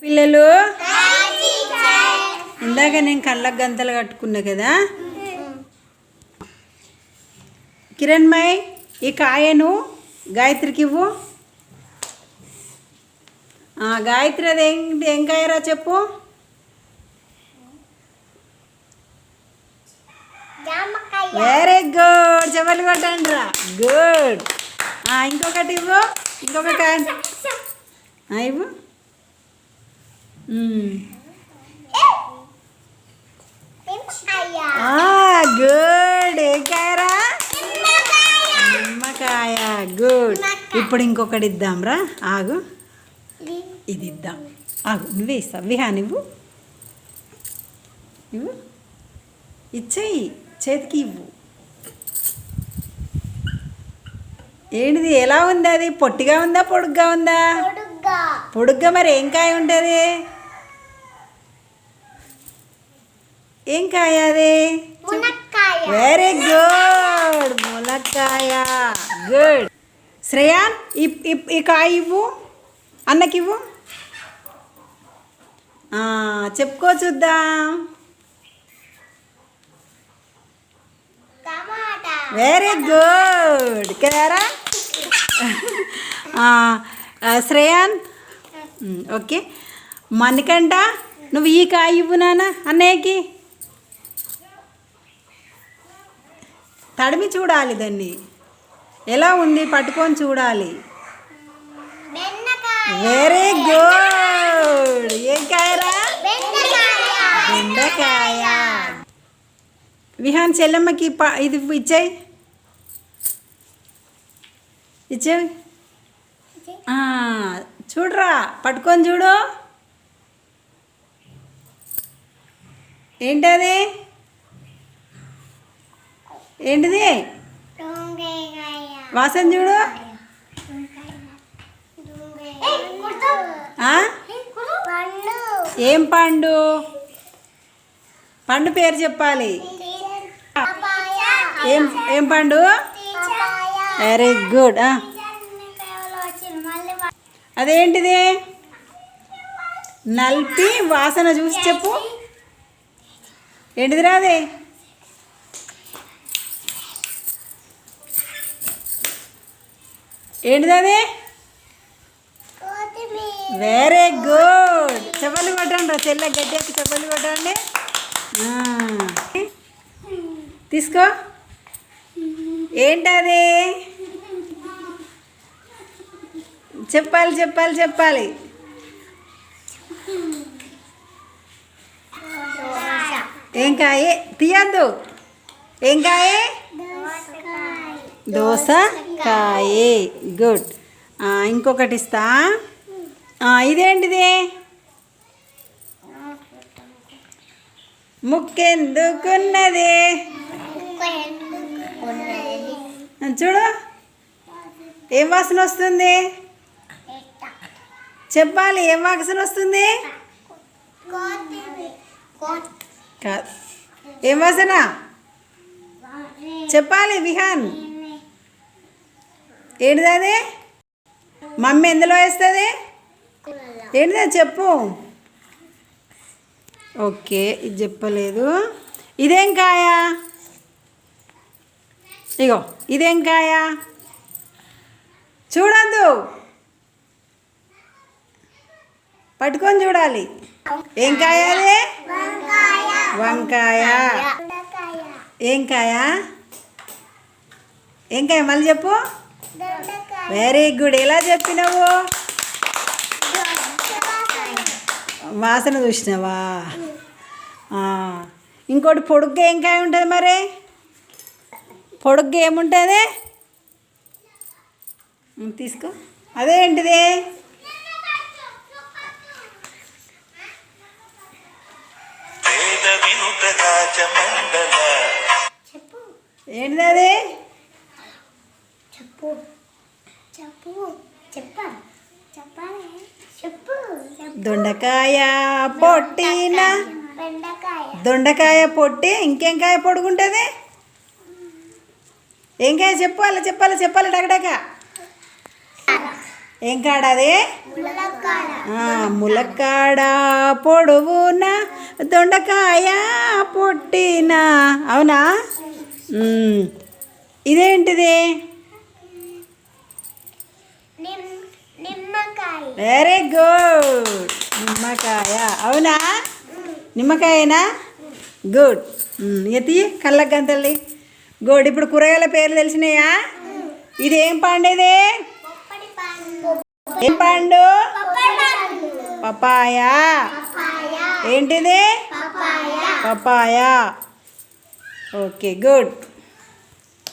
పిల్లలు ఇందాక నేను కళ్ళకు గంతలు కట్టుకున్నా కదా. కిరణ్మయ్ ఈ కాయను గాయత్రికి ఇవ్వు. గాయత్రి అది ఏం కాయరా చెప్పు. వెరీ గుడ్, చెప్పలు కొట్టండి రా. గుడ్. ఇంకొకటి ఇవ్వు, ఇంకొక కాయ ఇవ్వు. గుడ్. ఏ కాయరా? నిమ్మకాయ. గుడ్. ఇప్పుడు ఇంకొకటి ఇద్దాం రా. ఆగు, ఇది ఇద్దాం. ఆగు, నువ్వే ఇస్తావు. విహాన్ ఇవ్వు, ఇవ్వు, ఇచ్చేయి, చేతికి ఇవ్వు. ఏంటిది, ఎలా ఉంది అది? పొట్టిగా ఉందా పొడుగ్గా ఉందా? పొడుగ్గా. మరి ఏం కాయ ఉంటుంది? ఏం కాయ అది? వెరీ గుడ్, ములక్కాయ. గుడ్. శ్రేయాన్ ఈ కాయ ఇవ్వు, అన్నకి ఇవ్వు. చెప్పుకో చూద్దాం. వెరీ గుడ్ కదారా. శ్రేయాన్ ఓకే. మణికంఠ నువ్వు ఈ కాయ ఇవ్వు నాన్న అన్నయ్యకి. తడిమి చూడాలి దాన్ని, ఎలా ఉంది పట్టుకొని చూడాలి. Very good. ఏం కాయరా? బెండకాయ. విహాన్ చెల్లెమ్మకి ఇది ఇచ్చాయి, ఇచ్చేవి. చూడరా, పట్టుకొని చూడు. ఏంటది? ఏంటిది? వాసన చూడు. ఏం పండు? పండు పేరు చెప్పాలి. ఏం పండు? Very good. అదేంటిది? నలిపి వాసన చూసి చెప్పు. ఏంటిది రాదే? ఏంటిది అది? Very good. చెప్పలు కొట్టండి రా, చెల్లె గడ్డకి చెప్పలు కొట్టండి. తీసుకో. ఏంటది? చెప్పాలి చెప్పాలి చెప్పాలి. ఏం కాయ? తీయద్దు. ఏం కాయ? దోసకాయ. గుడ్. ఇంకొకటి ఇస్తా. ఇదేంటిది? ముక్కెందుకున్నది? చూడు, ఏం వాసన వస్తుంది? చెప్పాలి, ఏం వాసన వస్తుంది? ఏం వాసన చెప్పాలి విహాన్. ఏంటిది అది? మమ్మీ ఎందులో వేస్తుంది? ఏంటిదా చెప్పు. ఓకే, ఇది చెప్పలేదు. ఇదేం కాయ? ఇగో ఇదేం కాయ? చూడద్దు, పట్టుకొని చూడాలి. ఏం కాయ అది? వంకాయ. ఏం కాయ? ఏం కాయ? మళ్ళీ చెప్పు. Very good. ఎలా చెప్పినావు? వాసన చూసినావా? ఇంకోటి పొడుగ్గా ఏం కాయ ఉంటుంది మరి? పొడుగ్గా ఏముంటుంది? తీసుకో. అదేంటిది? ఏంటిది అది? దొండకాయ పొట్టిన. దొండకాయ పొట్టి. ఇంకేం కాయ పొడుగుంటుంది? ఏం కాయ చెప్పాలి చెప్పాలి చెప్పాలి డగడగ. ఏం కాడ అది? ములక్కాడ పొడవున దొండకాయ పొట్టిన. అవునా? ఇదేంటిది? వెరీ గుడ్, నిమ్మకాయ. అవునా? నిమ్మకాయనా? గుడ్. ఎత్తి కళ్ళకు గంతల్లి. గుడ్. ఇప్పుడు కూరగాయల పేర్లు తెలిసినాయా? ఇది ఏం పండు? ఇది ఏం పండు? పపాయ. ఏంటిది? పపాయ. Okay, good.